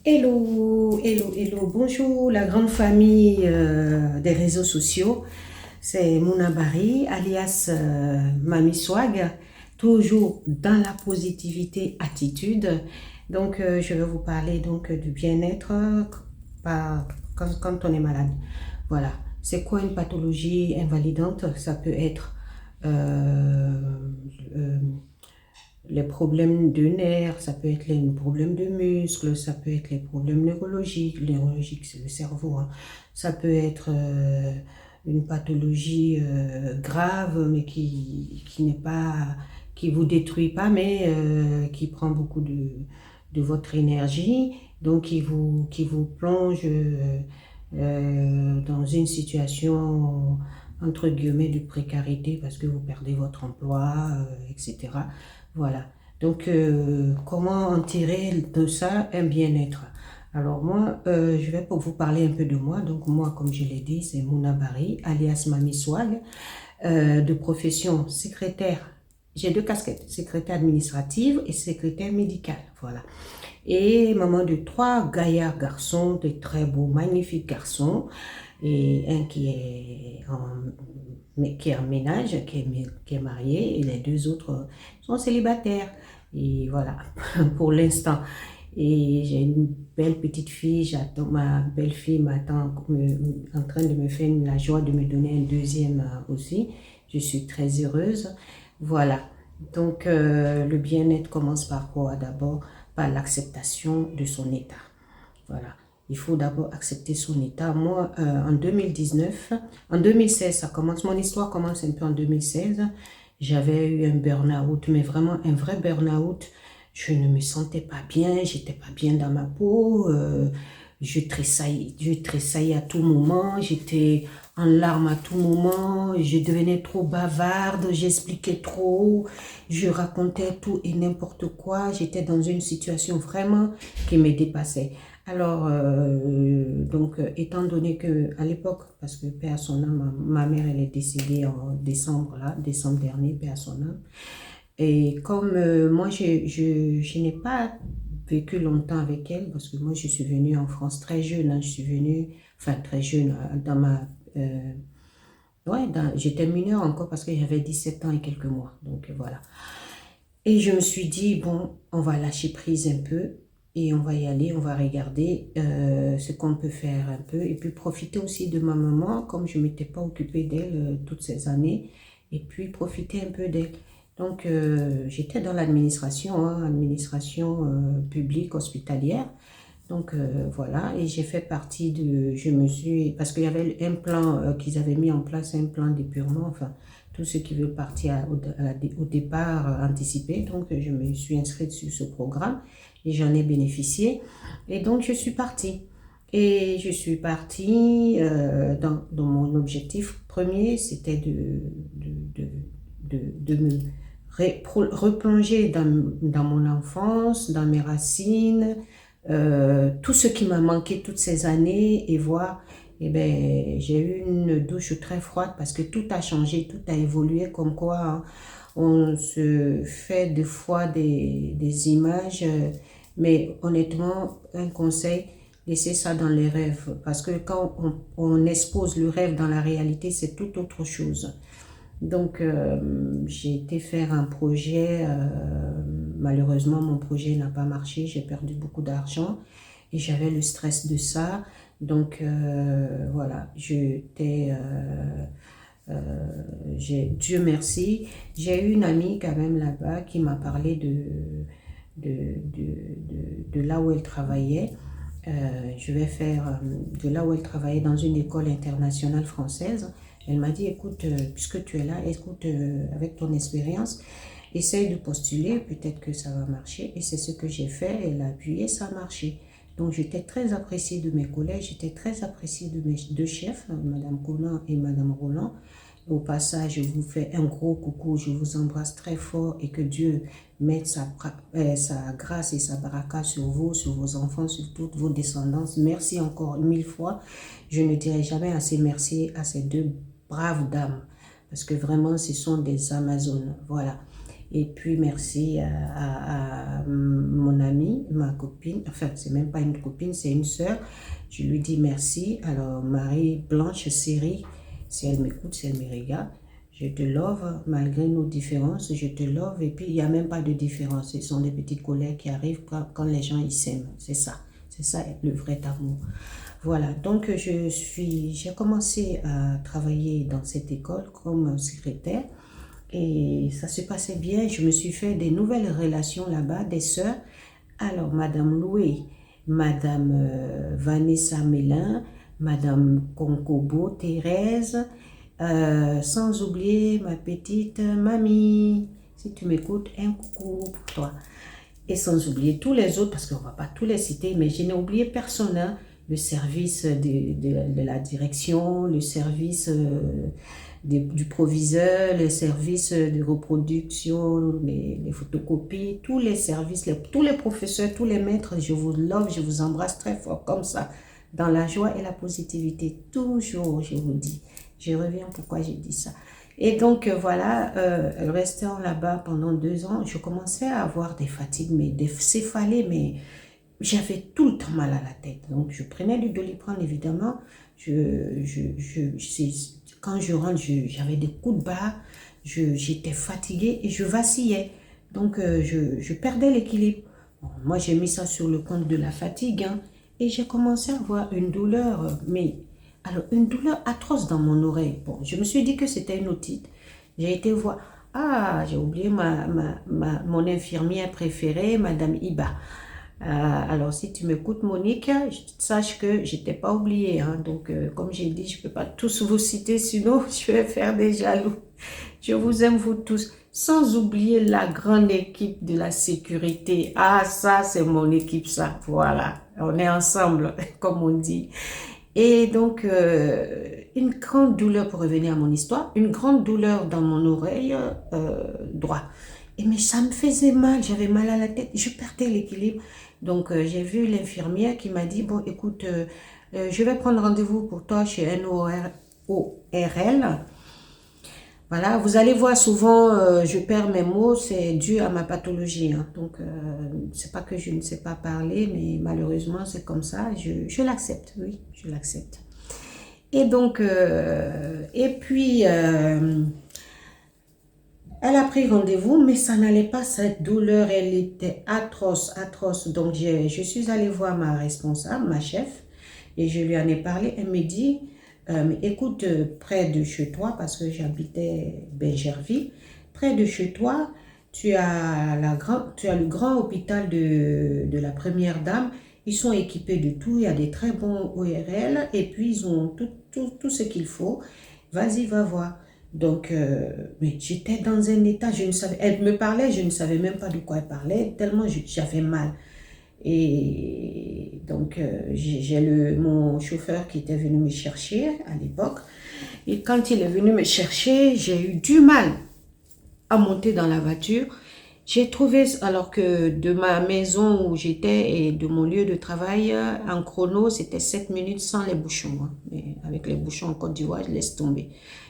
Hello, hello, hello, bonjour la grande famille des réseaux sociaux. C'est Mouna Bari, alias Mami Swag, toujours dans la positivité attitude. Donc, je vais vous parler donc du bien-être quand on est malade. Voilà. C'est quoi une pathologie invalidante? Ça peut être euh, euh, les problèmes de nerfs, ça peut être les problèmes de muscles, ça peut être les problèmes neurologiques. Les neurologiques, c'est le cerveau, hein. Ça peut être une pathologie grave, mais qui n'est pas, qui vous détruit pas, mais qui prend beaucoup de votre énergie, donc qui vous plonge dans une situation entre guillemets de précarité parce que vous perdez votre emploi, etc. Voilà. Donc, comment en tirer de ça un bien-être? Alors moi, je vais pour vous parler un peu de moi. Donc moi, comme je l'ai dit, c'est Mouna Bari, alias Mami Swag, de profession secrétaire. J'ai deux casquettes, secrétaire administrative et secrétaire médicale. Voilà. Et maman de trois gaillards garçons, des très beaux, magnifiques garçons, et un qui est en ménage, qui est marié, et les deux autres sont célibataires. Et voilà, pour l'instant. Et j'ai une belle petite fille, j'attends, ma belle-fille m'attend en train de me faire la joie de me donner un deuxième aussi. Je suis très heureuse. Voilà. Donc, le bien-être commence par quoi? D'abord, par l'acceptation de son état. Voilà. Il faut d'abord accepter son état. Moi, en 2019, en 2016, ça commence. Mon histoire commence un peu en 2016. J'avais eu un burn-out, mais vraiment un vrai burn-out. Je ne me sentais pas bien, j'étais pas bien dans ma peau. Je tressaillais à tout moment. J'étais en larmes à tout moment. Je devenais trop bavarde, j'expliquais trop. Je racontais tout et n'importe quoi. J'étais dans une situation vraiment qui me dépassait. Alors, donc, étant donné que à l'époque, parce que paix à son âme, ma mère, elle est décédée en décembre, là, décembre dernier, paix à son âme. Et comme moi, je n'ai pas vécu longtemps avec elle, parce que moi, je suis venue en France très jeune, hein, je suis venue, enfin très jeune, dans ma... ouais, j'étais mineure encore parce que j'avais 17 ans et quelques mois, donc voilà. Et je me suis dit, bon, on va lâcher prise un peu et on va y aller, on va regarder ce qu'on peut faire un peu et puis profiter aussi de ma maman, comme je ne m'étais pas occupée d'elle toutes ces années, et puis profiter un peu d'elle. Donc, j'étais dans l'administration, hein, administration publique hospitalière. Donc, voilà, et j'ai fait partie parce qu'il y avait un plan qu'ils avaient mis en place, un plan d'épurement, enfin, tous ceux qui veulent partir au départ anticipé. Donc, je me suis inscrite sur ce programme et j'en ai bénéficié. Et donc, je suis partie. Et je suis partie dans mon objectif premier, c'était de me replonger dans mon enfance, dans mes racines, tout ce qui m'a manqué toutes ces années et voir, eh ben, j'ai eu une douche très froide parce que tout a changé, tout a évolué, comme quoi hein, on se fait des fois des images, mais honnêtement, un conseil, laissez ça dans les rêves parce que quand on expose le rêve dans la réalité, c'est tout autre chose. Donc, j'ai été faire un projet. Malheureusement, mon projet n'a pas marché. J'ai perdu beaucoup d'argent et j'avais le stress de ça. Donc, voilà, Dieu merci, j'ai eu une amie quand même là-bas qui m'a parlé de là où elle travaillait. De là où elle travaillait dans une école internationale française. Elle m'a dit, écoute, puisque tu es là, écoute, avec ton expérience, essaye de postuler, peut-être que ça va marcher. Et c'est ce que j'ai fait, elle a appuyé, ça a marché. Donc j'étais très appréciée de mes collègues, j'étais très appréciée de mes deux chefs, Madame Colin et Madame Roland. Au passage, je vous fais un gros coucou, je vous embrasse très fort et que Dieu mette sa grâce et sa baraka sur vous, sur vos enfants, sur toutes vos descendances. Merci encore 1000 fois. Je ne dirai jamais assez merci à ces deux braves dames parce que vraiment, ce sont des Amazones. Voilà. Et puis, merci à mon amie, ma copine. Enfin, c'est même pas une copine, c'est une sœur. Je lui dis merci. Alors, Marie-Blanche Siri, si elle m'écoute, si elle me regarde, je te love, malgré nos différences, je te love. Et puis, il n'y a même pas de différence. Ce sont des petites colères qui arrivent quand les gens ils s'aiment. C'est ça. C'est ça le vrai amour. Voilà, donc j'ai commencé à travailler dans cette école comme secrétaire et ça se passait bien. Je me suis fait des nouvelles relations là-bas, des sœurs. Alors, Madame Loué, Madame Vanessa Mélin, Madame Concobo Thérèse, sans oublier ma petite mamie. Si tu m'écoutes, un coucou pour toi. Et sans oublier tous les autres, parce qu'on ne va pas tous les citer, mais je n'ai oublié personne, hein. Le service de la direction, le service du proviseur, le service de reproduction, les photocopies, tous les services, tous les professeurs, tous les maîtres, je vous love, je vous embrasse très fort comme ça, dans la joie et la positivité, toujours, je vous dis. Je reviens pourquoi j'ai dit ça. Et donc, voilà, restant là-bas pendant 2 ans, je commençais à avoir des fatigues, mais des céphalées, mais j'avais tout le temps mal à la tête. Donc, je prenais du Doliprane, évidemment. Quand je rentre, j'avais des coups de barre, j'étais fatiguée et je vacillais. Donc, je perdais l'équilibre. Bon, moi, j'ai mis ça sur le compte de la fatigue, hein, et j'ai commencé à avoir une douleur, mais alors, une douleur atroce dans mon oreille. Bon, je me suis dit que c'était une otite. J'ai été voir. Ah, j'ai oublié mon infirmière préférée, Madame Iba. Alors, si tu m'écoutes, Monique, sache que je t'ai pas oublié, hein. Donc, comme j'ai dit, je peux pas tous vous citer, sinon je vais faire des jaloux. Je vous aime, vous tous. Sans oublier la grande équipe de la sécurité. Ah, ça, c'est mon équipe, ça. Voilà. On est ensemble, comme on dit. Et donc, une grande douleur, pour revenir à mon histoire, une grande douleur dans mon oreille droit. Et mais ça me faisait mal, j'avais mal à la tête, je perdais l'équilibre. Donc, j'ai vu l'infirmière qui m'a dit, bon, écoute, je vais prendre rendez-vous pour toi chez NORL. Voilà, vous allez voir souvent, je perds mes mots, c'est dû à ma pathologie, hein. Donc, c'est pas que je ne sais pas parler, mais malheureusement, c'est comme ça. Je l'accepte, oui, je l'accepte. Et donc, et puis, elle a pris rendez-vous, mais ça n'allait pas, cette douleur, elle était atroce, atroce. Donc, je suis allée voir ma responsable, ma chef, et je lui en ai parlé. Elle me dit, écoute, près de chez toi, parce que j'habitais Bergerville, près de chez toi, tu as le grand hôpital de la Première Dame. Ils sont équipés de tout, il y a des très bons ORL, et puis ils ont tout ce qu'il faut. Vas-y, va voir. Donc, mais j'étais dans un état, je ne savais, elle me parlait, je ne savais même pas de quoi elle parlait, tellement j'avais mal. Et donc, j'ai mon chauffeur qui était venu me chercher à l'époque. Et quand il est venu me chercher, j'ai eu du mal à monter dans la voiture. J'ai trouvé, alors que de ma maison où j'étais et de mon lieu de travail, en chrono, c'était 7 minutes sans les bouchons, hein. Mais avec les bouchons en Côte d'Ivoire, je laisse tomber.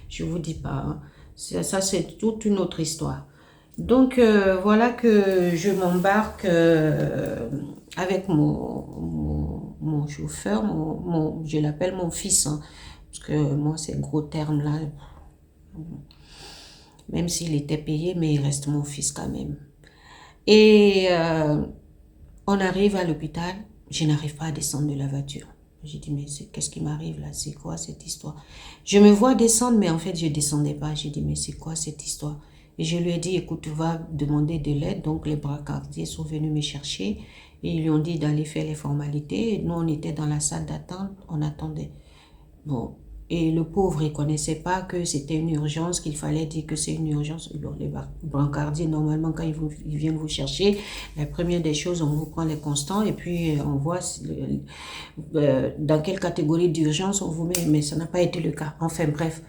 Je vous dis pas, hein. Ça, c'est toute une autre histoire. Donc, voilà que je m'embarque avec mon chauffeur, je l'appelle mon fils, hein, parce que moi, ces gros termes-là, même s'il était payé, mais il reste mon fils quand même. Et on arrive à l'hôpital, je n'arrive pas à descendre de la voiture. J'ai dit, mais qu'est-ce qui m'arrive là? C'est quoi cette histoire? Je me vois descendre, mais en fait, je ne descendais pas. J'ai dit, mais c'est quoi cette histoire? Et je lui ai dit, écoute, tu vas demander de l'aide. Donc, les bracardiers sont venus me chercher et ils lui ont dit d'aller faire les formalités. Et nous, on était dans la salle d'attente, on attendait. Bon. Et le pauvre, il ne connaissait pas que c'était une urgence, qu'il fallait dire que c'est une urgence. Bon, les brancardiers, normalement, quand ils viennent vous chercher, la première des choses, on vous prend les constants et puis on voit dans quelle catégorie d'urgence on vous met. Mais ça n'a pas été le cas. Enfin, bref,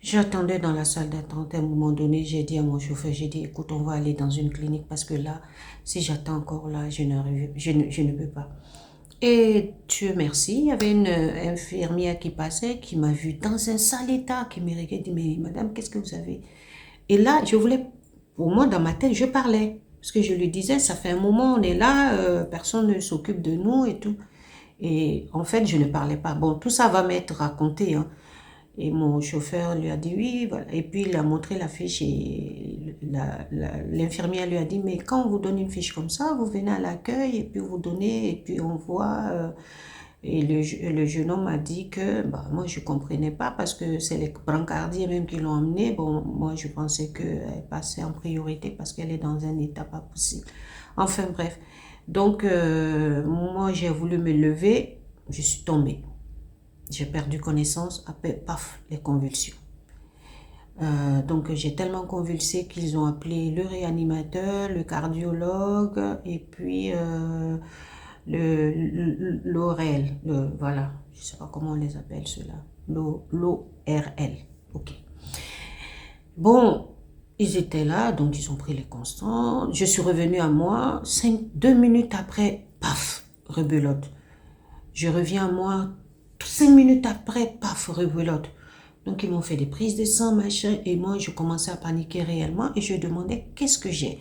j'attendais dans la salle d'attente. À un moment donné, j'ai dit à mon chauffeur, j'ai dit, écoute, on va aller dans une clinique parce que là, si j'attends encore là, je ne peux pas. Et Dieu merci, il y avait une infirmière qui passait, qui m'a vu dans un sale état, qui me regardait, dit, mais madame, qu'est-ce que vous avez? Et là, je voulais pour moi, dans ma tête, je parlais. Parce que je lui disais, ça fait un moment, on est là, personne ne s'occupe de nous et tout. Et en fait, je ne parlais pas. Bon, tout ça va m'être raconté, hein. Et mon chauffeur lui a dit oui, voilà. Et puis il a montré la fiche et l'infirmière lui a dit, mais quand on vous donne une fiche comme ça, vous venez à l'accueil et puis vous donnez et puis on voit. Et le jeune homme a dit que bah, moi je ne comprenais pas parce que c'est les brancardiers même qui l'ont emmenée. Bon, moi je pensais qu'elle passait en priorité parce qu'elle est dans un état pas possible. Enfin bref. Donc moi j'ai voulu me lever, je suis tombée. J'ai perdu connaissance, après, paf, les convulsions. Donc j'ai tellement convulsé qu'ils ont appelé le réanimateur, le cardiologue et puis l'ORL, voilà, je ne sais pas comment on les appelle ceux-là, l'ORL, ok. Bon, ils étaient là, donc ils ont pris les constants. Je suis revenue à moi, 2 minutes après, paf, rebelote. Je reviens à moi, 5 minutes après, paf, rebelote. Donc, ils m'ont fait des prises de sang, machin, et moi, je commençais à paniquer réellement, et je demandais, qu'est-ce que j'ai?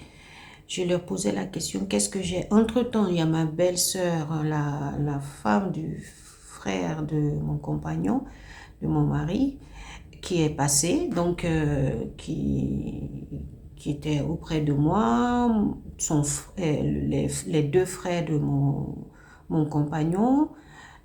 Je leur posais la question, qu'est-ce que j'ai? Entre-temps, il y a ma belle-sœur, la femme du frère de mon compagnon, de mon mari, qui est passée, donc, qui était auprès de moi, les deux frères de mon compagnon,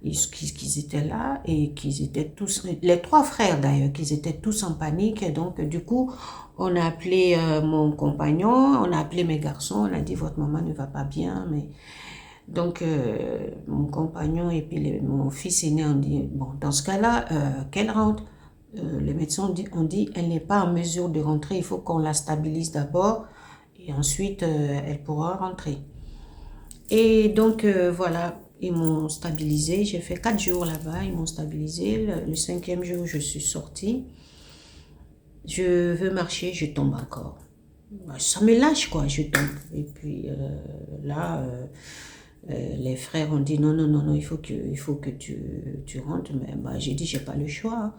qu'ils étaient là et qu'ils étaient tous, les 3 frères d'ailleurs, qu'ils étaient tous en panique. Et donc, du coup, on a appelé mon compagnon, on a appelé mes garçons, on a dit votre maman ne va pas bien. Mais donc, mon compagnon et puis mon fils aîné ont dit, bon, dans ce cas-là, qu'elle rentre. Les médecins ont dit, elle n'est pas en mesure de rentrer, il faut qu'on la stabilise d'abord et ensuite elle pourra rentrer. Et donc, voilà, ils m'ont stabilisé. J'ai fait 4 jours là-bas, ils m'ont stabilisé. Le 5e jour, je suis sortie. Je veux marcher, je tombe encore. Ça me lâche, quoi, je tombe. Et puis là, les frères ont dit non, non, non, non, il faut que tu rentres. Mais bah, j'ai dit, j'ai pas le choix, hein.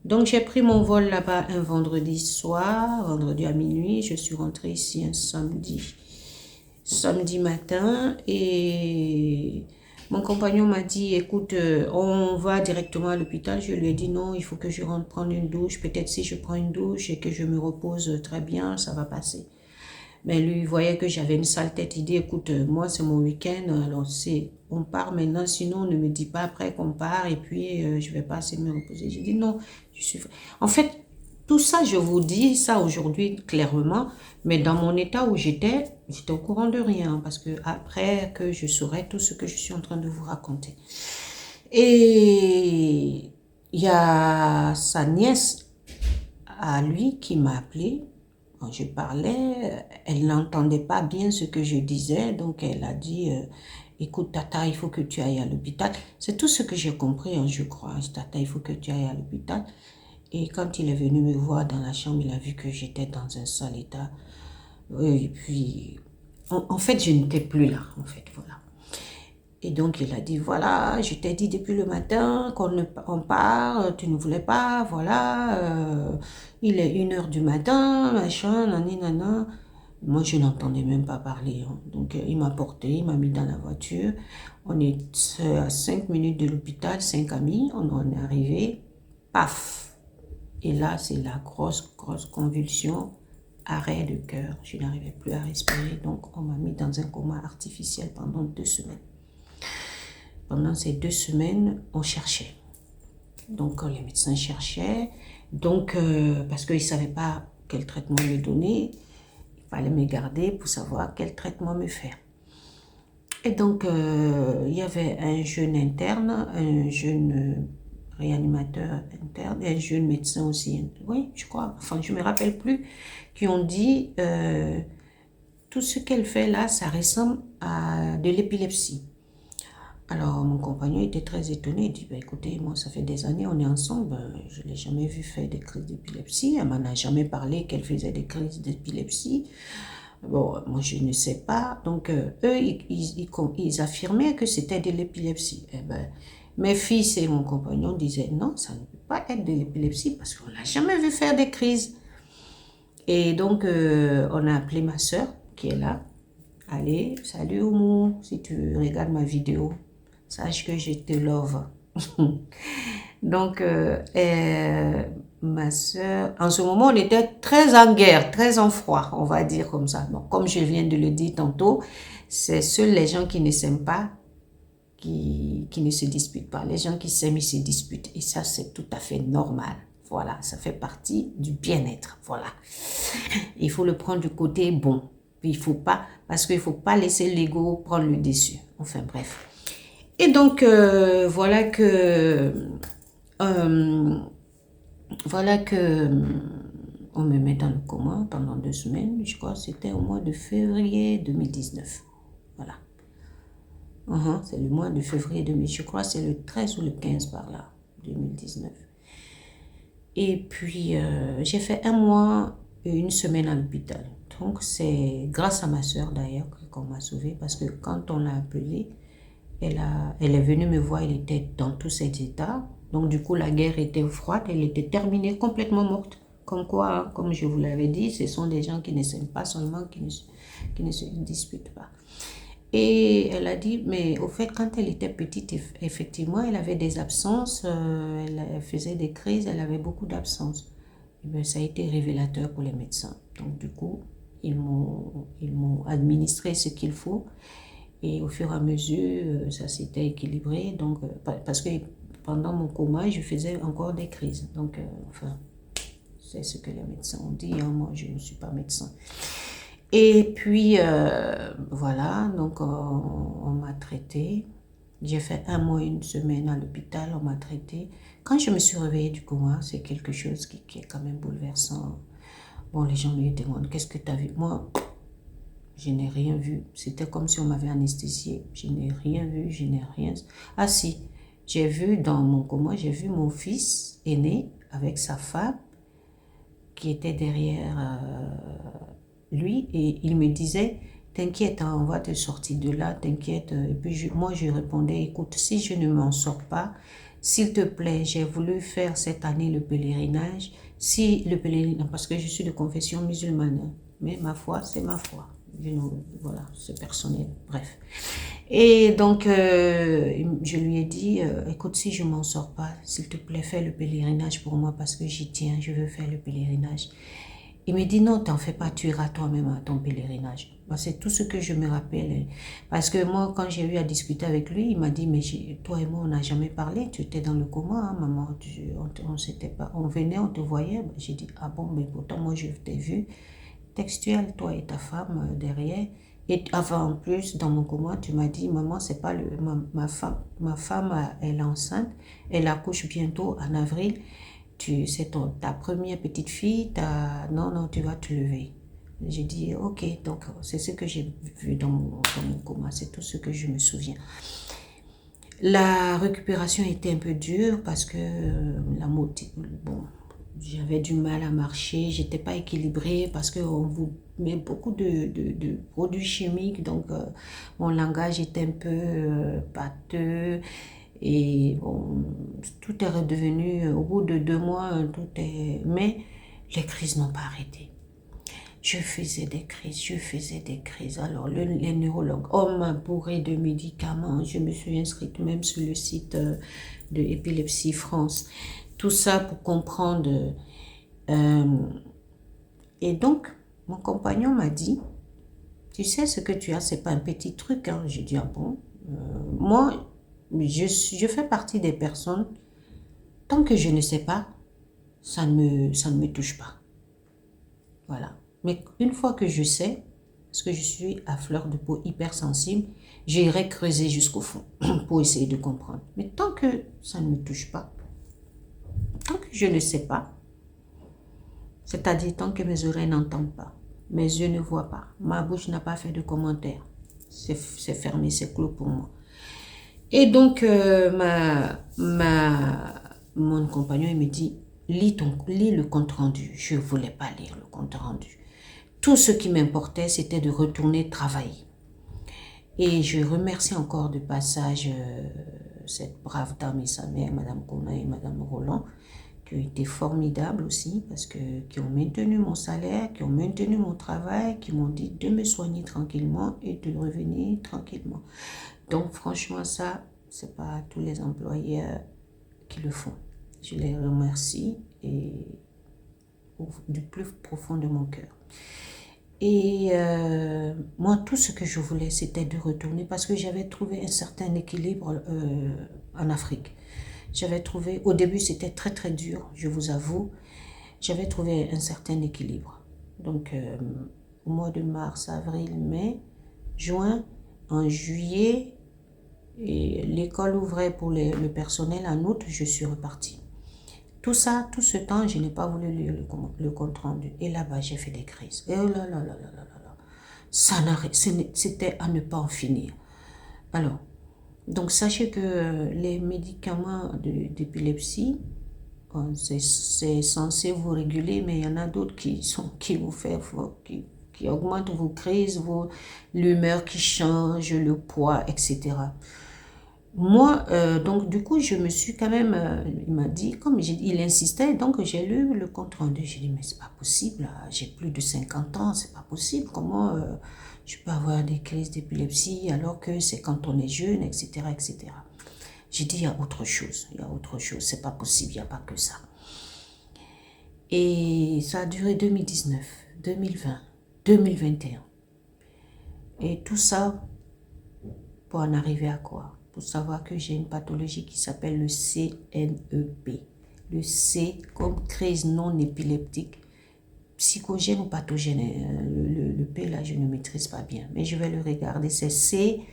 Donc, j'ai pris mon vol là-bas un vendredi soir, vendredi à minuit. Je suis rentrée ici un samedi matin, et mon compagnon m'a dit, écoute, on va directement à l'hôpital. Je lui ai dit non, il faut que je rentre prendre une douche. Peut-être si je prends une douche et que je me repose très bien, ça va passer. Mais lui, il voyait que j'avais une sale tête. Il dit, écoute, moi, c'est mon week-end, alors on part maintenant, sinon ne me dis pas après qu'on part et puis je vais pas assez me reposer. J'ai dit non, je suis... En fait, tout ça, je vous dis ça aujourd'hui clairement, mais dans mon état où j'étais au courant de rien, parce que après que je saurais tout ce que je suis en train de vous raconter. Et il y a sa nièce à lui qui m'a appelé. Quand je parlais, elle n'entendait pas bien ce que je disais, donc elle a dit, écoute Tata, il faut que tu ailles à l'hôpital. C'est tout ce que j'ai compris, hein, je crois. Tata, il faut que tu ailles à l'hôpital. Et quand il est venu me voir dans la chambre, il a vu que j'étais dans un sale état. Et puis, en fait, je n'étais plus là, en fait, voilà. Et donc, il a dit, voilà, je t'ai dit depuis le matin qu'on part, tu ne voulais pas, voilà, il est 1h du matin, machin, nani, nana. Moi, je n'entendais même pas parler, hein. Donc, il m'a porté, il m'a mis dans la voiture. On est à 5 minutes de l'hôpital, 5 amis, on en est arrivé, paf. Et là, c'est la grosse convulsion, arrêt de cœur. Je n'arrivais plus à respirer, donc on m'a mis dans un coma artificiel pendant 2 semaines. Pendant ces 2 semaines, on cherchait. Donc, les médecins cherchaient. Donc, parce qu'ils ne savaient pas quel traitement me donner, il fallait me garder pour savoir quel traitement me faire. Et donc, il y avait un jeune interne, un jeune réanimateur interne, et un jeune médecin aussi, oui, je crois, enfin, je ne me rappelle plus, qui ont dit, tout ce qu'elle fait là, ça ressemble à de l'épilepsie. Alors, mon compagnon était très étonné. Il dit, bah, écoutez, moi, ça fait des années, on est ensemble. Je ne l'ai jamais vu faire des crises d'épilepsie. Elle m'en a jamais parlé qu'elle faisait des crises d'épilepsie. Bon, moi, je ne sais pas. Donc, eux, ils affirmaient que c'était de l'épilepsie. Eh ben, mes fils et mon compagnon disaient, non, ça ne peut pas être de l'épilepsie parce qu'on ne l'a jamais vu faire des crises. Et donc, on a appelé ma soeur qui est là. Allez, salut Oumou, si tu regardes ma vidéo, sache que je te love. Donc, ma soeur, en ce moment, on était très en guerre, très en froid, on va dire comme ça. Bon, comme je viens de le dire tantôt, c'est seuls les gens qui ne s'aiment pas qui ne se disputent pas. Les gens qui s'aiment, ils se disputent. Et ça, c'est tout à fait normal. Voilà, ça fait partie du bien-être. Voilà. Il faut le prendre du côté bon. Il faut pas, parce qu'il ne faut pas laisser l'ego prendre le dessus. Enfin, bref. Et donc, euh, voilà que on me met dans le coma pendant 2 semaines. Je crois que c'était au mois de février 2019. Voilà. C'est le mois de février 2000. Je crois que c'est le 13 ou le 15 par là, 2019. Et puis, j'ai fait 1 mois et 1 semaine à l'hôpital. Donc, c'est grâce à ma soeur d'ailleurs qu'on m'a sauvée parce que quand on l'a appelée, elle est venue me voir, elle était dans tous ses états. Donc, du coup, la guerre était froide, elle était terminée, complètement morte. Comme quoi, comme je vous l'avais dit, ce sont des gens qui ne s'aiment pas seulement, qui ne se disputent pas. Et elle a dit, mais au fait, quand elle était petite, effectivement, elle avait des absences, elle faisait des crises, elle avait beaucoup d'absences. Et bien, ça a été révélateur pour les médecins. Donc, du coup, ils m'ont administré ce qu'il faut. Et au fur et à mesure, ça s'était équilibré. Donc, parce que pendant mon coma, je faisais encore des crises. Donc, enfin, c'est ce que les médecins ont dit. Hein. Moi, je ne suis pas médecin. Et puis, voilà, donc on m'a traité. J'ai fait 1 mois et 1 semaine à l'hôpital, on m'a traité. Quand je me suis réveillée du coma, c'est quelque chose qui est quand même bouleversant. Bon, les gens me demandent, qu'est-ce que tu as vu? Moi, je n'ai rien vu. C'était comme si on m'avait anesthésié. Je n'ai rien vu, je n'ai rien... Ah si, j'ai vu dans mon coma, j'ai vu mon fils aîné avec sa femme qui était derrière lui et il me disait, t'inquiète, hein, on va te sortir de là, t'inquiète. Et puis moi je répondais, écoute, si je ne m'en sors pas, s'il te plaît, j'ai voulu faire cette année le pèlerinage, si le pèlerinage, parce que je suis de confession musulmane, hein, mais ma foi, c'est ma foi. Voilà, c'est personnel, bref. Et donc, je lui ai dit, écoute, si je m'en sors pas, s'il te plaît, fais le pèlerinage pour moi parce que j'y tiens, je veux faire le pèlerinage. Il me dit, non, t'en fais pas, tu iras toi-même à ton pèlerinage. Bah, c'est tout ce que je me rappelle. Parce que moi, quand j'ai eu à discuter avec lui, il m'a dit, mais toi et moi, on n'a jamais parlé, tu étais dans le coma, hein, maman, on s'était pas, on venait, on te voyait. Bah, j'ai dit, ah bon, mais pourtant, moi, je t'ai vu textuel, toi et ta femme derrière. Et avant, en plus, dans mon coma, tu m'as dit, maman, c'est pas ma femme, elle est enceinte, elle accouche bientôt en avril. C'est ta première petite fille, non, tu vas te lever. J'ai dit, ok, donc c'est ce que j'ai vu dans mon coma, c'est tout ce que je me souviens. La récupération était un peu dure parce que j'avais du mal à marcher, j'étais pas équilibrée parce qu'on vous met beaucoup de produits chimiques, donc mon langage était un peu pâteux. Et bon, tout est redevenu, au bout de 2 mois, mais les crises n'ont pas arrêté. Je faisais des crises. Alors, les neurologues, on m'a bourré de médicaments. Je me suis inscrite même sur le site de Épilepsie France. Tout ça pour comprendre. Et donc, mon compagnon m'a dit, tu sais ce que tu as, c'est pas un petit truc. Hein. J'ai dit, ah bon, moi, je fais partie des personnes, tant que je ne sais pas, ça ne me touche pas. Voilà. Mais une fois que je sais, parce que je suis à fleur de peau hypersensible, j'irai creuser jusqu'au fond pour essayer de comprendre. Mais tant que ça ne me touche pas, tant que je ne sais pas, c'est-à-dire tant que mes oreilles n'entendent pas, mes yeux ne voient pas, ma bouche n'a pas fait de commentaires, c'est fermé, c'est clos pour moi. Et donc, mon compagnon, il me dit, lis le compte-rendu. Je ne voulais pas lire le compte-rendu. Tout ce qui m'importait, c'était de retourner travailler. Et je remercie encore de passage cette brave dame et sa mère, Madame Kona et Madame Roland, qui ont été formidables aussi, parce que qui ont maintenu mon salaire, qui ont maintenu mon travail, qui m'ont dit de me soigner tranquillement et de revenir tranquillement. Donc franchement, ça, c'est pas tous les employeurs qui le font. Je les remercie et du plus profond de mon cœur. Et moi, tout ce que je voulais, c'était de retourner parce que j'avais trouvé un certain équilibre en Afrique. J'avais trouvé, au début, c'était très très dur, je vous avoue. J'avais trouvé un certain équilibre. Donc, au mois de mars, avril, mai, juin, en juillet, et l'école ouvrait pour le personnel en août, je suis repartie. Tout ça, tout ce temps, je n'ai pas voulu lire le compte rendu. Et là-bas, j'ai fait des crises. Et oh là là là là là là là. Ça c'était à ne pas en finir. Alors, donc sachez que les médicaments d'épilepsie, c'est censé vous réguler, mais il y en a d'autres qui vous font, qui augmentent vos crises, l'humeur qui change, le poids, etc. Moi, donc du coup, je me suis quand même, il m'a dit, comme il insistait, donc j'ai lu le compte rendu. J'ai dit, mais c'est pas possible, j'ai plus de 50 ans, c'est pas possible. Comment je peux avoir des crises d'épilepsie alors que c'est quand on est jeune, etc., etc. J'ai dit, il y a autre chose, c'est pas possible, il n'y a pas que ça. Et ça a duré 2019, 2020, 2021. Et tout ça, pour en arriver à quoi? Pour savoir que j'ai une pathologie qui s'appelle le CNEP. Le C comme crise non épileptique, psychogène ou pathogène. Le P là, je ne maîtrise pas bien, mais je vais le regarder. C'est C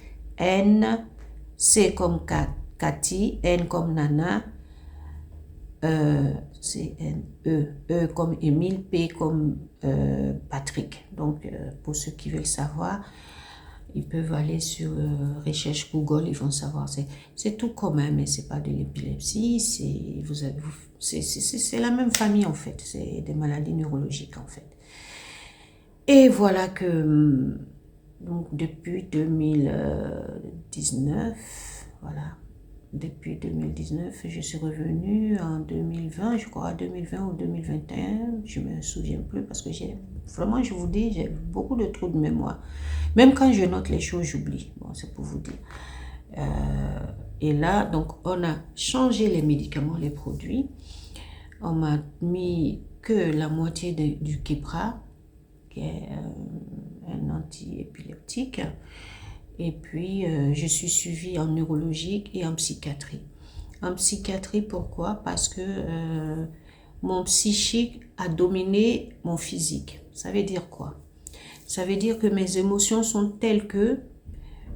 comme Cathy, N comme Nana, E comme Émile, P comme Patrick. Donc, pour ceux qui veulent savoir, ils peuvent aller sur recherche Google, ils vont savoir. C'est tout commun, mais c'est pas de l'épilepsie. C'est la même famille en fait. C'est des maladies neurologiques en fait. Et voilà que donc depuis 2019, voilà. Depuis 2019, je suis revenue en 2020, je crois 2020 ou 2021, je ne me souviens plus parce que vraiment, je vous dis, j'ai beaucoup de trous de mémoire. Même quand je note les choses, j'oublie. Bon, c'est pour vous dire. Et là, donc, on a changé les médicaments, les produits. On m'a mis que la moitié du Keppra, qui est un anti-épileptique. Et puis, je suis suivie en neurologique et en psychiatrie. En psychiatrie, pourquoi? Parce que mon psychique a dominé mon physique. Ça veut dire quoi? Ça veut dire que mes émotions sont telles que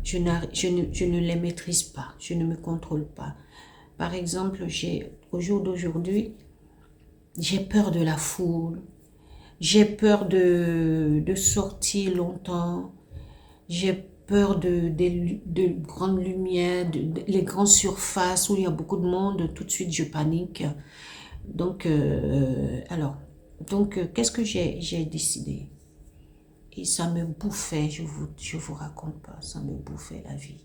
je ne les maîtrise pas, je ne me contrôle pas. Par exemple, au jour d'aujourd'hui, j'ai peur de la foule, j'ai peur de sortir longtemps, j'ai peur de grandes lumières, les grandes surfaces où il y a beaucoup de monde, tout de suite je panique. Donc, qu'est-ce que j'ai décidé? Et ça me bouffait, je vous raconte pas, ça me bouffait la vie.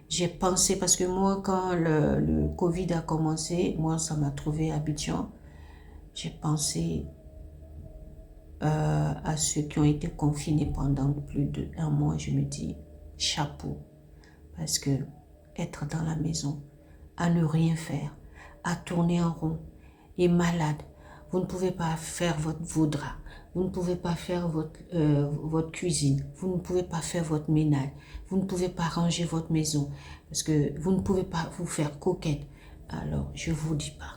J'ai pensé, parce que moi, quand le Covid a commencé, moi, ça m'a trouvé à Abidjan. J'ai pensé à ceux qui ont été confinés pendant plus d'1 mois. Je me dis, chapeau, parce que être dans la maison, à ne rien faire, à tourner en rond, et malade, vous ne pouvez pas faire vos draps, vous ne pouvez pas faire votre cuisine, vous ne pouvez pas faire votre ménage, vous ne pouvez pas ranger votre maison, parce que vous ne pouvez pas vous faire coquette. Alors, je ne vous dis pas.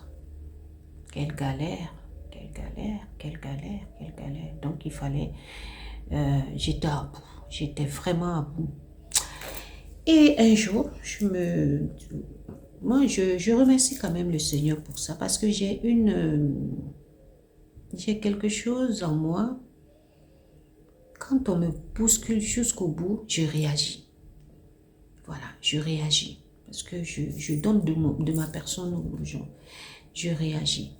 Quelle galère, quelle galère, quelle galère, quelle galère. Donc, il fallait... j'étais à bout, j'étais vraiment à bout. Et un jour, je remercie quand même le Seigneur pour ça, parce que j'ai quelque chose en moi. Quand on me bouscule jusqu'au bout, je réagis. Voilà, je réagis. Parce que je donne de ma personne aux gens. Je réagis.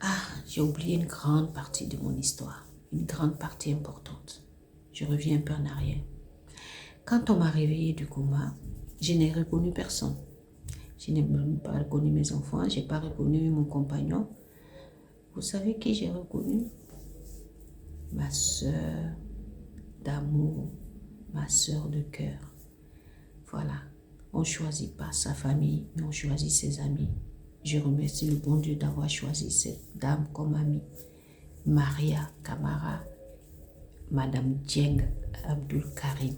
Ah, j'ai oublié une grande partie de mon histoire. Une grande partie importante. Je reviens un peu en arrière. Quand on m'a réveillée du coma, je n'ai reconnu personne. Je n'ai même pas reconnu mes enfants, je n'ai pas reconnu mon compagnon. Vous savez qui j'ai reconnu? Ma soeur d'amour, ma soeur de cœur. Voilà. On ne choisit pas sa famille, mais on choisit ses amis. Je remercie le bon Dieu d'avoir choisi cette dame comme amie. Maria Kamara, Madame Dieng Abdul Karim.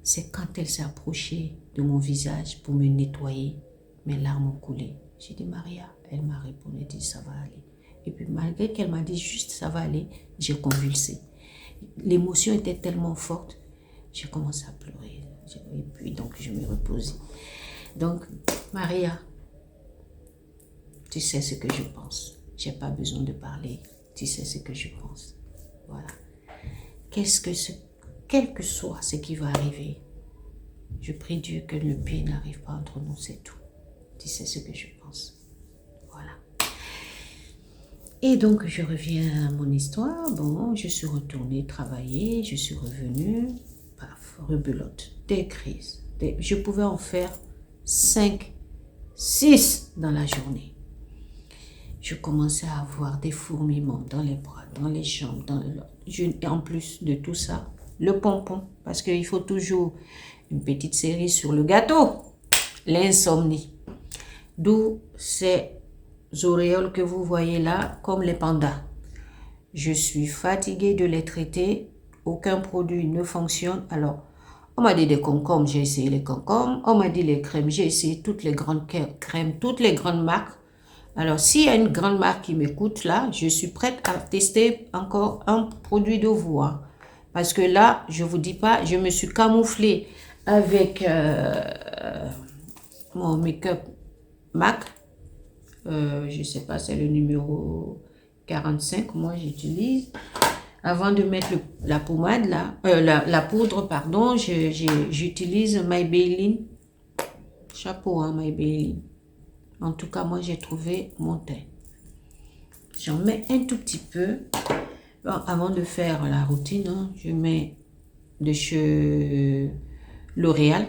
C'est quand elle s'est approchée de mon visage pour me nettoyer, mes larmes ont coulé. J'ai dit Maria, elle m'a répondu, elle dit ça va aller. Et puis malgré qu'elle m'a dit juste ça va aller, j'ai convulsé. L'émotion était tellement forte, j'ai commencé à pleurer. Et puis donc je me reposais. Donc Maria, tu sais ce que je pense. J'ai pas besoin de parler. Tu sais ce que je pense. Voilà. Quel que soit ce qui va arriver, je prie Dieu que le pire n'arrive pas entre nous, c'est tout. Tu sais ce que je pense. Voilà. Et donc, je reviens à mon histoire. Bon, je suis retournée travailler, je suis revenue, paf, rebelote, des crises. Je pouvais en faire 5, 6 dans la journée. Je commençais à avoir des fourmillements dans les bras, dans les jambes, et en plus de tout ça, le pompon, parce qu'il faut toujours une petite série sur le gâteau, l'insomnie. D'où ces auréoles que vous voyez là, comme les pandas. Je suis fatiguée de les traiter, aucun produit ne fonctionne. Alors, on m'a dit des concombres, j'ai essayé les concombres. On m'a dit les crèmes, j'ai essayé toutes les grandes crèmes, toutes les grandes marques. Alors, s'il y a une grande marque qui m'écoute là, je suis prête à tester encore un produit de vous. Hein. Parce que là, je ne vous dis pas, je me suis camouflée avec mon make-up MAC. Je ne sais pas, c'est le numéro 45, moi j'utilise. Avant de mettre la pommade là, la poudre, pardon, j'utilise Maybelline. Chapeau, hein, Maybelline. En tout cas, moi, j'ai trouvé mon teint. J'en mets un tout petit peu. Bon, avant de faire la routine, hein, je mets de chez L'Oréal.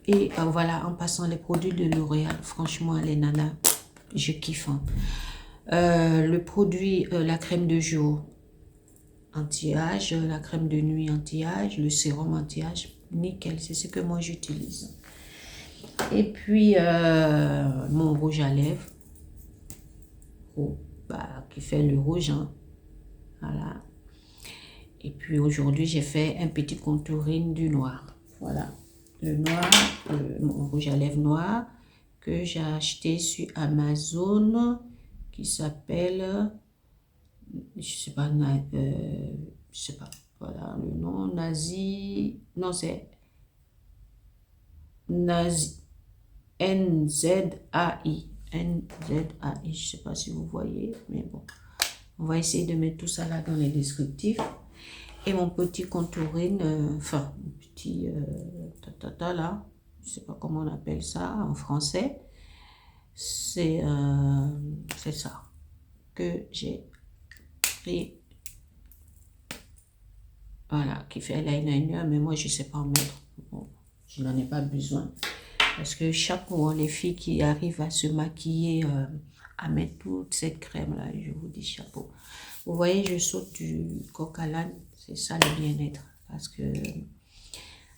Et voilà, en passant les produits de L'Oréal, franchement, les nanas, je kiffe. Hein. Le produit, la crème de jour anti-âge, la crème de nuit anti-âge, le sérum anti-âge, nickel, c'est ce que moi j'utilise. Et puis, mon rouge à lèvres, qui fait le rouge, hein. Voilà. Et puis, aujourd'hui, j'ai fait un petit contouring du noir. Voilà, le noir, mon rouge à lèvres noir, que j'ai acheté sur Amazon, qui s'appelle, je sais pas, voilà, le nom, non, c'est Nazi. N-Z-A-I. N-Z-A-I. Je ne sais pas si vous voyez, mais bon. On va essayer de mettre tout ça là dans les descriptifs. Et mon petit contouring, enfin, mon petit là, je ne sais pas comment on appelle ça en français. C'est ça que j'ai pris. Voilà, qui fait l'eyeliner, mais moi je ne sais pas en mettre. Bon, je n'en ai pas besoin. Parce que chaque mois, les filles qui arrivent à se maquiller, à mettre toute cette crème-là, je vous dis chapeau. Vous voyez, je saute du coq à l'âne, c'est ça le bien-être. Parce que,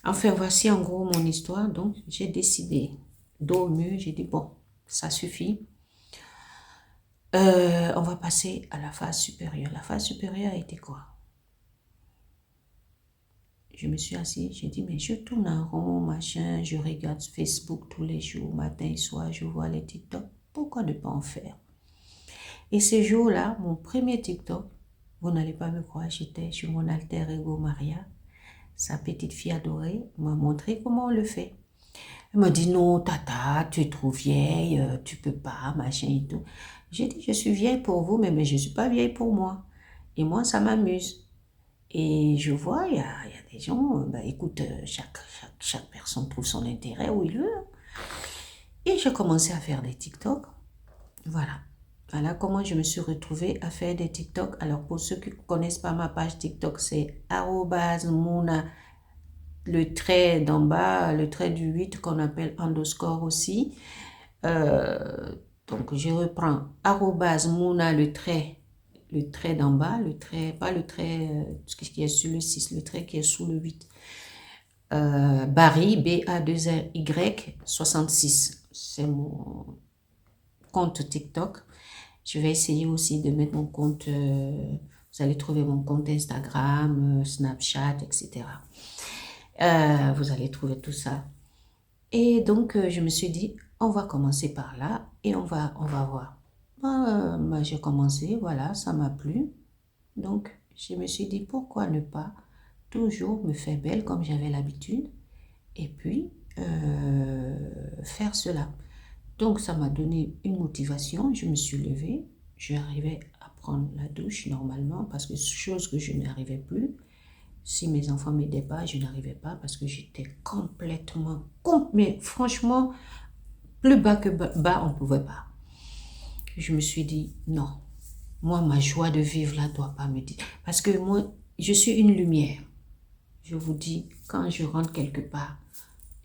enfin, voici en gros mon histoire. Donc, j'ai décidé, dos au mur, j'ai dit, bon, ça suffit. On va passer à la phase supérieure. La phase supérieure a été quoi? Je me suis assise, j'ai dit, mais je tourne en rond, machin, je regarde Facebook tous les jours, matin et soir, je vois les TikTok. Pourquoi ne pas en faire? Et ce jour-là, mon premier TikTok, vous n'allez pas me croire, j'étais chez mon alter ego Maria, sa petite fille adorée, m'a montré comment on le fait. Elle m'a dit, non, tata, tu es trop vieille, tu peux pas, machin et tout. J'ai dit, je suis vieille pour vous, mais je ne suis pas vieille pour moi. Et moi, ça m'amuse. Et je vois, il y a des gens, écoute, chaque personne trouve son intérêt où il veut. Et j'ai commencé à faire des TikTok. Voilà. Voilà comment je me suis retrouvée à faire des TikTok. Alors, pour ceux qui ne connaissent pas ma page TikTok, c'est @Mouna le trait d'en bas, le trait du 8 qu'on appelle underscore aussi. Donc, je reprends arrobase Mouna, le trait d'en bas, le trait, pas le trait qui est sur le 6, le trait qui est sous le 8. Barry, B-A-2-R-Y, 66. C'est mon compte TikTok. Je vais essayer aussi de mettre mon compte, vous allez trouver mon compte Instagram, Snapchat, etc. Vous allez trouver tout ça. Et donc, je me suis dit, on va commencer par là et on va voir. J'ai commencé, voilà, ça m'a plu. Donc, je me suis dit, pourquoi ne pas toujours me faire belle comme j'avais l'habitude et puis faire cela. Donc, ça m'a donné une motivation. Je me suis levée, j'arrivais à prendre la douche normalement parce que chose que je n'arrivais plus. Si mes enfants ne m'aidaient pas, je n'arrivais pas parce que j'étais complètement... Mais franchement, plus bas que bas, on ne pouvait pas. Je me suis dit, non, moi, ma joie de vivre là ne doit pas me dire. Parce que moi, je suis une lumière. Je vous dis, quand je rentre quelque part,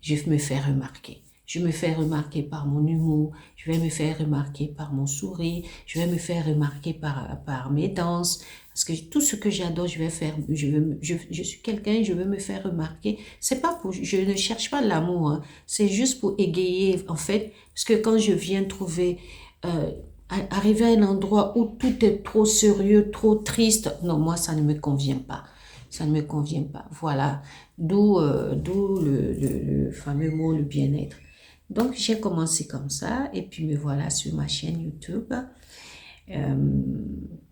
je me fais remarquer. Je me fais remarquer par mon humour, je vais me faire remarquer par mon sourire, je vais me faire remarquer par mes danses. Parce que tout ce que j'adore, je vais faire. Je suis quelqu'un, je veux me faire remarquer. C'est pas pour, je ne cherche pas l'amour, hein. C'est juste pour égayer, en fait. Parce que quand je viens trouver, arriver à un endroit où tout est trop sérieux, trop triste, non, moi, ça ne me convient pas. Ça ne me convient pas. Voilà, d'où le fameux mot, le bien-être. Donc, j'ai commencé comme ça et puis me voilà sur ma chaîne YouTube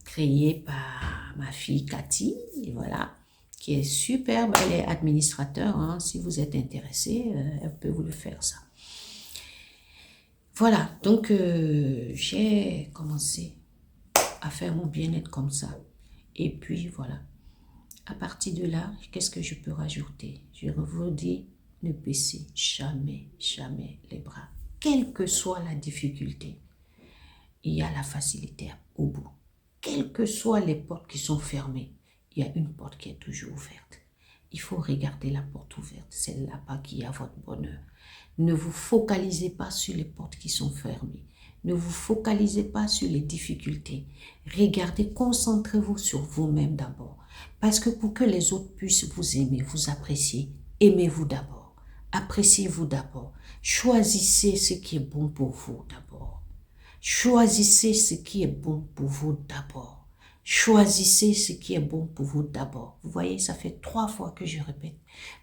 créée par ma fille Cathy, et voilà, qui est superbe. Elle est administrateur, hein. Si vous êtes intéressé, elle peut vous le faire ça. Voilà, donc j'ai commencé à faire mon bien-être comme ça. Et puis voilà. À partir de là, qu'est-ce que je peux rajouter? Je vous dis, ne baissez jamais, jamais les bras. Quelle que soit la difficulté, il y a la facilité au bout. Quelles que soient les portes qui sont fermées, il y a une porte qui est toujours ouverte. Il faut regarder la porte ouverte. C'est là-bas qu'il y a votre bonheur. Ne vous focalisez pas sur les portes qui sont fermées. Ne vous focalisez pas sur les difficultés. Regardez, concentrez-vous sur vous-même d'abord. Parce que pour que les autres puissent vous aimer, vous apprécier, aimez-vous d'abord. Appréciez-vous d'abord. Choisissez ce qui est bon pour vous d'abord. Choisissez ce qui est bon pour vous d'abord. Choisissez ce qui est bon pour vous d'abord. Vous voyez, ça fait 3 fois que je répète.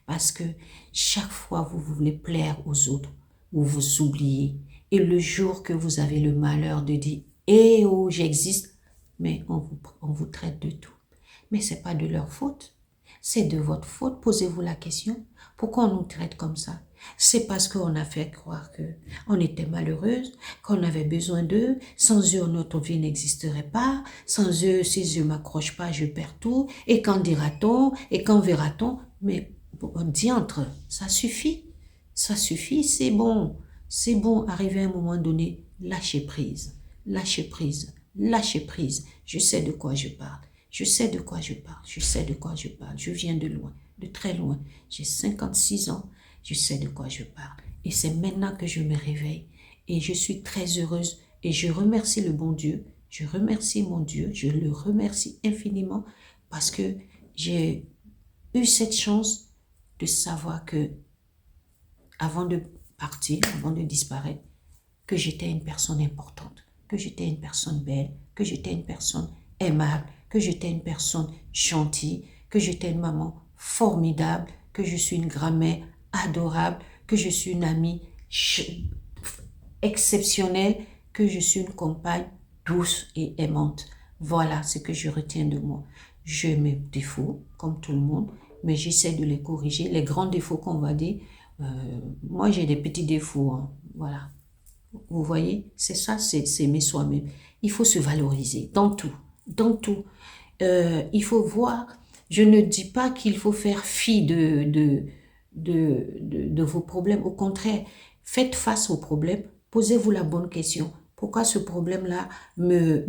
Parce que chaque fois, vous voulez plaire aux autres ou vous oubliez. Et le jour que vous avez le malheur de dire « Eh oh, j'existe », mais on vous traite de tout. Mais ce n'est pas de leur faute. C'est de votre faute. Posez-vous la question. Pourquoi on nous traite comme ça? C'est parce qu'on a fait croire qu'on était malheureuse, qu'on avait besoin d'eux. Sans eux, notre vie n'existerait pas. Sans eux, si je ne m'accroche pas, je perds tout. Et quand dira-t-on? Et quand verra-t-on? Mais diantre, ça suffit. Ça suffit, c'est bon. C'est bon, arrivé à un moment donné, lâchez prise. Lâchez prise. Lâchez prise. Je sais de quoi je parle. Je sais de quoi je parle. Je sais de quoi je parle. Je viens de loin, de très loin. J'ai 56 ans. Je sais de quoi je parle. Et c'est maintenant que je me réveille. Et je suis très heureuse. Et je remercie le bon Dieu. Je remercie mon Dieu. Je le remercie infiniment parce que j'ai eu cette chance de savoir que avant de partir, avant de disparaître, que j'étais une personne importante, que j'étais une personne belle, que j'étais une personne aimable, que j'étais une personne gentille, que j'étais une maman formidable, que je suis une grand-mère adorable, que je suis une amie exceptionnelle, que je suis une compagne douce et aimante. Voilà ce que je retiens de moi. J'ai mes défauts, comme tout le monde, mais j'essaie de les corriger. Les grands défauts qu'on va dire, moi j'ai des petits défauts, hein. Voilà. Vous voyez, c'est ça, c'est aimer soi-même. Il faut se valoriser dans tout, dans tout. Il faut voir, je ne dis pas qu'il faut faire fi de vos problèmes. Au contraire, faites face aux problèmes, posez-vous la bonne question. Pourquoi ce problème-là me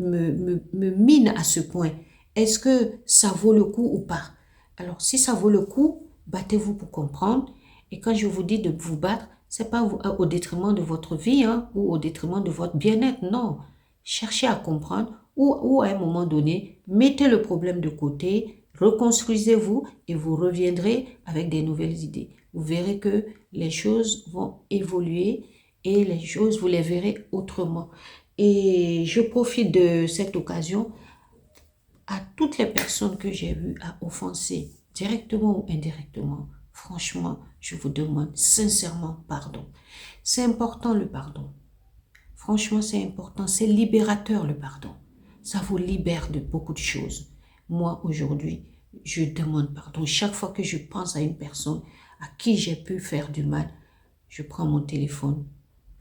mine à ce point? Est-ce que ça vaut le coup ou pas? Alors, si ça vaut le coup, battez-vous pour comprendre. Et quand je vous dis de vous battre, c'est pas au détriment de votre vie, hein, ou au détriment de votre bien-être, non. Cherchez à comprendre ou à un moment donné, mettez le problème de côté, reconstruisez-vous et vous reviendrez avec des nouvelles idées. Vous verrez que les choses vont évoluer et les choses, vous les verrez autrement. Et je profite de cette occasion à toutes les personnes que j'ai vues à offenser, directement ou indirectement. Franchement, je vous demande sincèrement pardon. C'est important le pardon. Franchement, c'est important. C'est libérateur le pardon. Ça vous libère de beaucoup de choses. Moi, aujourd'hui, je demande pardon. Chaque fois que je pense à une personne à qui j'ai pu faire du mal, je prends mon téléphone,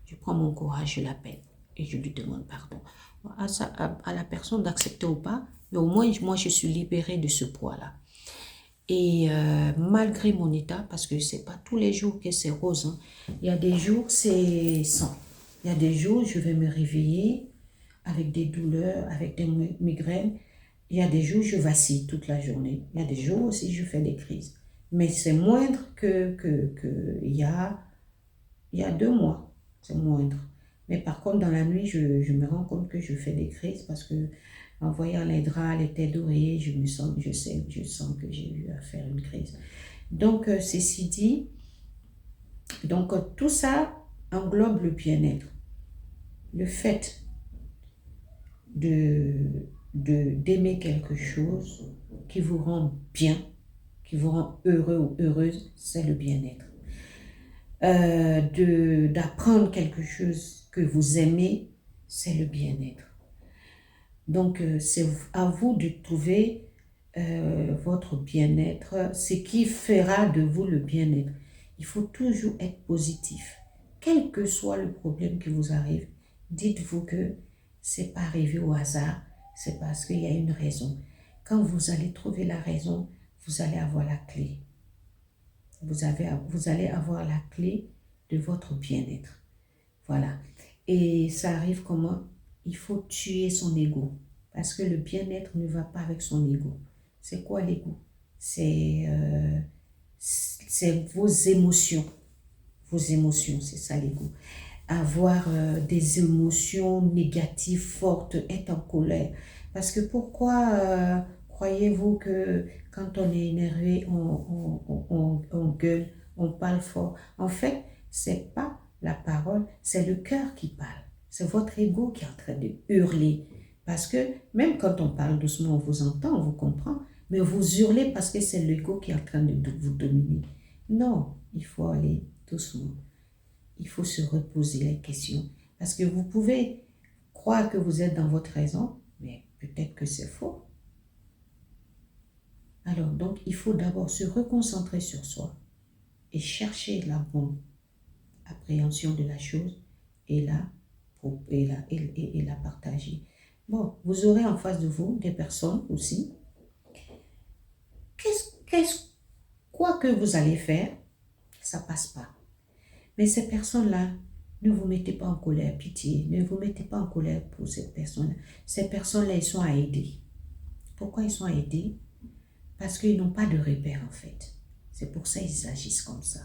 je prends mon courage, je l'appelle et je lui demande pardon. À la personne d'accepter ou pas, mais au moins, moi, je suis libérée de ce poids-là. Et malgré mon état, parce que c'est pas tous les jours que c'est rose, hein. Il y a des jours, c'est sans. Il y a des jours, je vais me réveiller avec des douleurs, avec des migraines. Il y a des jours, je vacille toute la journée. Il y a des jours aussi, je fais des crises. Mais c'est moindre que il y a 2 mois. C'est moindre. Mais par contre, dans la nuit, je me rends compte que je fais des crises parce que en voyant les draps, les têtes d'oreiller, je sens que j'ai eu à faire une crise. Donc, ceci dit, tout ça englobe le bien-être. Le fait d'aimer quelque chose qui vous rend bien, qui vous rend heureux ou heureuse, c'est le bien-être. D'apprendre quelque chose que vous aimez, c'est le bien-être. Donc, c'est à vous de trouver votre bien-être, ce qui fera de vous le bien-être. Il faut toujours être positif. Quel que soit le problème qui vous arrive, dites-vous que c'est pas arrivé au hasard, c'est parce qu'il y a une raison. Quand vous allez trouver la raison, vous allez avoir la clé. Vous allez avoir la clé de votre bien-être. Voilà. Et ça arrive comment? Il faut tuer son ego. Parce que le bien-être ne va pas avec son ego. C'est quoi l'ego? C'est vos émotions. Vos émotions, c'est ça l'ego. Avoir des émotions négatives fortes, être en colère. Parce que pourquoi croyez-vous que quand on est énervé, on gueule, on parle fort? En fait, c'est pas la parole, c'est le cœur qui parle. C'est votre ego qui est en train de hurler. Parce que même quand on parle doucement, on vous entend, on vous comprend, mais vous hurlez parce que c'est l'ego qui est en train de vous dominer. Non, il faut aller doucement. Il faut se reposer les questions. Parce que vous pouvez croire que vous êtes dans votre raison, mais peut-être que c'est faux. Alors, donc, il faut d'abord se reconcentrer sur soi et chercher la bonne appréhension de la chose et la partager. Bon, vous aurez en face de vous des personnes aussi. Quoi que vous allez faire, ça passe pas. Mais ces personnes-là, ne vous mettez pas en colère, pitié. Ne vous mettez pas en colère pour ces personnes-là. Ces personnes-là, ils sont à aider. Pourquoi ils sont à aider? Parce qu'ils n'ont pas de repère en fait. C'est pour ça qu'ils agissent comme ça.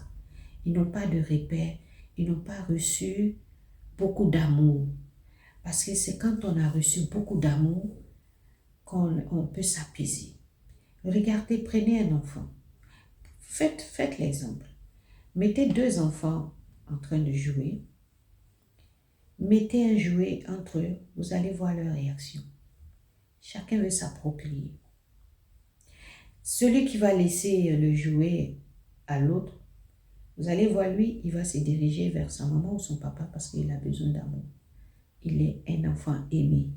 Ils n'ont pas de repère. Ils n'ont pas reçu beaucoup d'amour. Parce que c'est quand on a reçu beaucoup d'amour qu'on peut s'apaiser. Regardez, prenez un enfant. Faites l'exemple. Mettez 2 enfants en train de jouer. Mettez un jouet entre eux, vous allez voir leur réaction. Chacun veut s'approprier. Celui qui va laisser le jouet à l'autre, vous allez voir lui, il va se diriger vers sa maman ou son papa parce qu'il a besoin d'amour. Il est un enfant aimé.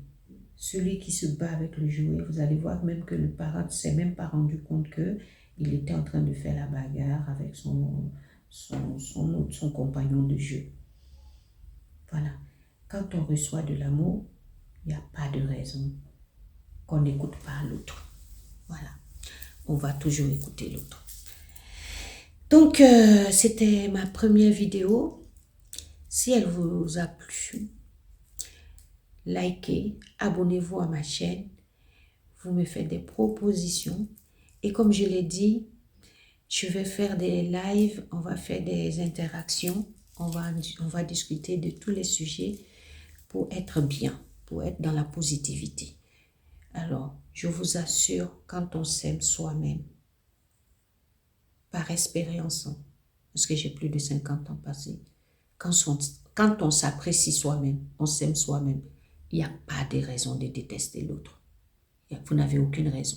Celui qui se bat avec le jouet, vous allez voir même que le parent ne s'est même pas rendu compte qu'il était en train de faire la bagarre avec son compagnon de jeu. Voilà. Quand on reçoit de l'amour, il n'y a pas de raison qu'on n'écoute pas l'autre. Voilà. On va toujours écouter l'autre. Donc, c'était ma première vidéo. Si elle vous a plu, likez, abonnez-vous à ma chaîne. Vous me faites des propositions. Et comme je l'ai dit, Je vais faire des lives, on va faire des interactions, on va discuter de tous les sujets pour être bien, pour être dans la positivité. Alors, je vous assure, quand on s'aime soi-même, par expérience, parce que j'ai plus de 50 ans passés, quand on s'apprécie soi-même, on s'aime soi-même, il n'y a pas de raison de détester l'autre. Vous n'avez aucune raison.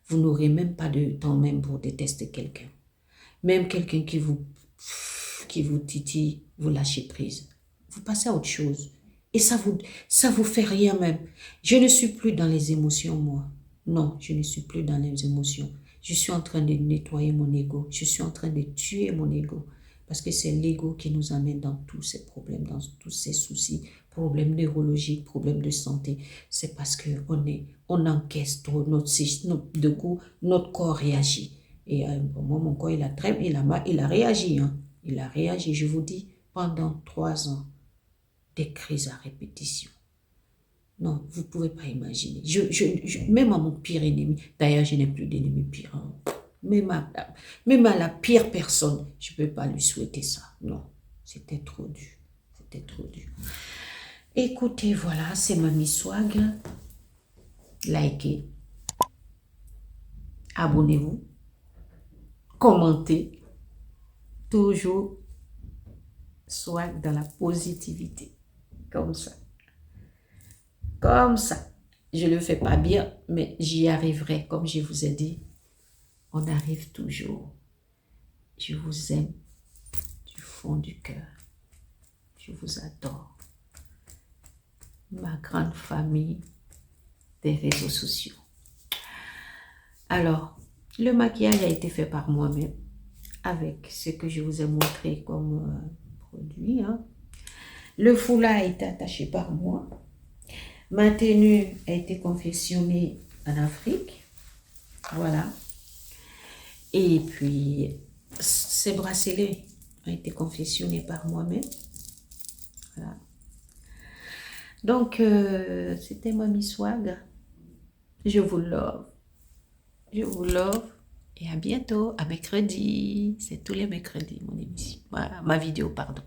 Vous n'aurez même pas de temps même pour détester quelqu'un. Même quelqu'un qui vous titille, vous lâchez prise. Vous passez à autre chose. Et ça vous fait rien même. Je ne suis plus dans les émotions, moi. Non, je ne suis plus dans les émotions. Je suis en train de nettoyer mon ego. Je suis en train de tuer mon ego. Parce que c'est l'ego qui nous amène dans tous ces problèmes, dans tous ces soucis, problèmes neurologiques, problèmes de santé. C'est parce qu'on encaisse trop, notre corps réagit. Et moi, mon corps, il a réagi. Hein. Il a réagi, je vous dis, pendant 3 ans, des crises à répétition. Non, vous ne pouvez pas imaginer. Même à mon pire ennemi, d'ailleurs, je n'ai plus d'ennemi pire. Hein. Même à la pire personne, je ne peux pas lui souhaiter ça. Non, c'était trop dur. C'était trop dur. Écoutez, voilà, c'est Mamie Swag. Likez. Abonnez-vous. Commentez. Toujours Swag dans la positivité. Comme ça. Comme ça. Je ne le fais pas bien, mais j'y arriverai. Comme je vous ai dit, on arrive toujours. Je vous aime du fond du cœur. Je vous adore. Ma grande famille des réseaux sociaux. Alors, le maquillage a été fait par moi-même avec ce que je vous ai montré comme produit. Hein. Le foulard a été attaché par moi. Ma tenue a été confectionnée en Afrique. Voilà. Et puis, ces bracelets ont été confectionnés par moi-même. Voilà. Donc, c'était Mamie Swag. Je vous love. Je vous love. Et à bientôt, à mercredi. C'est tous les mercredis, mon émission. Voilà, ma vidéo, pardon.